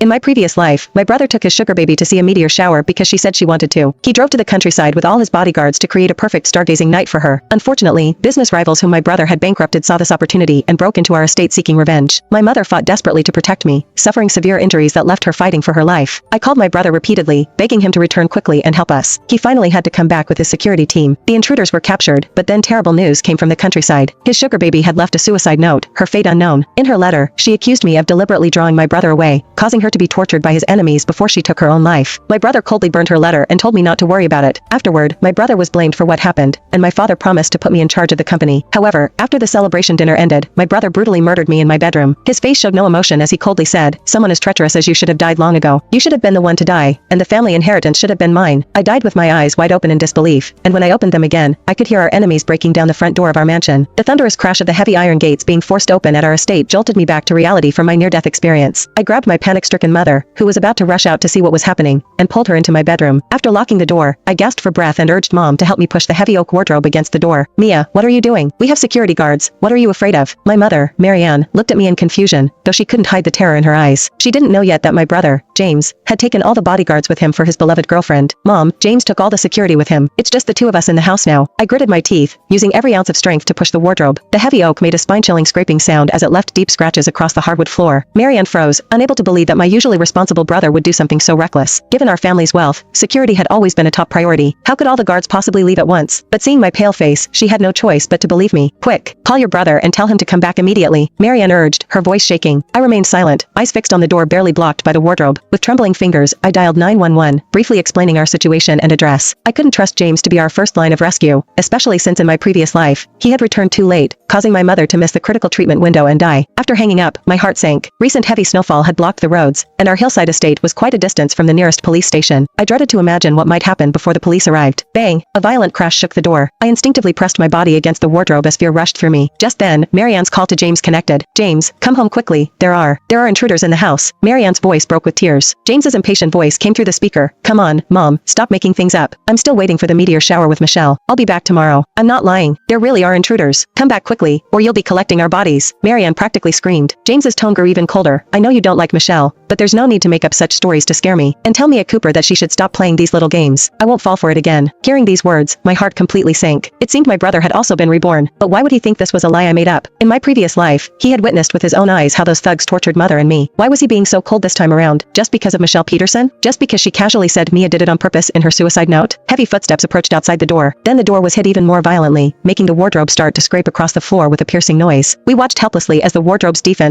In my previous life, my brother took his sugar baby to see a meteor shower because she said she wanted to. He drove to the countryside with all his bodyguards to create a perfect stargazing night for her. Unfortunately, business rivals whom my brother had bankrupted saw this opportunity and broke into our estate seeking revenge. My mother fought desperately to protect me, suffering severe injuries that left her fighting for her life. I called my brother repeatedly, begging him to return quickly and help us. He finally had to come back with his security team. The intruders were captured, but then terrible news came from the countryside. His sugar baby had left a suicide note, her fate unknown. In her letter, she accused me of deliberately drawing my brother away, causing her to be tortured by his enemies before she took her own life. My brother coldly burned her letter and told me not to worry about it. Afterward, my brother was blamed for what happened, and my father promised to put me in charge of the company. However, after the celebration dinner ended, my brother brutally murdered me in my bedroom. His face showed no emotion as he coldly said, "Someone as treacherous as you should have died long ago. You should have been the one to die, and the family inheritance should have been mine." I died with my eyes wide open in disbelief, and when I opened them again, I could hear our enemies breaking down the front door of our mansion. The thunderous crash of the heavy iron gates being forced open at our estate jolted me back to reality from my near-death experience. I grabbed my panic-stricken mother, who was about to rush out to see what was happening, and pulled her into my bedroom. After locking the door, I gasped for breath and urged Mom to help me push the heavy oak wardrobe against the door. "Mia, what are you doing? We have security guards. What are you afraid of?" My mother, Marianne, looked at me in confusion, though she couldn't hide the terror in her eyes. She didn't know yet that my brother, James, had taken all the bodyguards with him for his beloved girlfriend. "Mom, James took all the security with him. It's just the two of us in the house now." I gritted my teeth, using every ounce of strength to push the wardrobe. The heavy oak made a spine-chilling scraping sound as it left deep scratches across the hardwood floor. Marianne froze, unable to believe that my usually responsible brother would do something so reckless. Given our family's wealth, security had always been a top priority. How could all the guards possibly leave at once? But seeing my pale face, she had no choice but to believe me. "Quick, call your brother and tell him to come back immediately," Marianne urged, her voice shaking. I remained silent, eyes fixed on the door barely blocked by the wardrobe. With trembling fingers, I dialed 911, briefly explaining our situation and address. I couldn't trust James to be our first line of rescue, especially since in my previous life, he had returned too late, causing my mother to miss the critical treatment window and die. After hanging up, my heart sank. Recent heavy snowfall had blocked the roads, and our hillside estate was quite a distance from the nearest police station. I dreaded to imagine what might happen before the police arrived. Bang! A violent crash shook the door. I instinctively pressed my body against the wardrobe as fear rushed through me. Just then, Marianne's call to James connected. "James, come home quickly. There are intruders in the house." Marianne's voice broke with tears. James's impatient voice came through the speaker. "Come on, Mom, stop making things up. I'm still waiting for the meteor shower with Michelle. I'll be back tomorrow." "I'm not lying. There really are intruders. Come back quickly, or you'll be collecting our bodies," Marianne practically screamed. James's tone grew even colder. "I know you don't like Michelle, but there's no need to make up such stories to scare me. And tell Mia Cooper that she should stop playing these little games. I won't fall for it again." Hearing these words, my heart completely sank. It seemed my brother had also been reborn, but why would he think this was a lie I made up? In my previous life, he had witnessed with his own eyes how those thugs tortured Mother and me. Why was he being so cold this time around? Just because of Michelle Peterson? Just because she casually said Mia did it on purpose in her suicide note? Heavy footsteps approached outside the door. Then the door was hit even more violently, making the wardrobe start to scrape across the floor with a piercing noise. We watched helplessly as the wardrobe's defense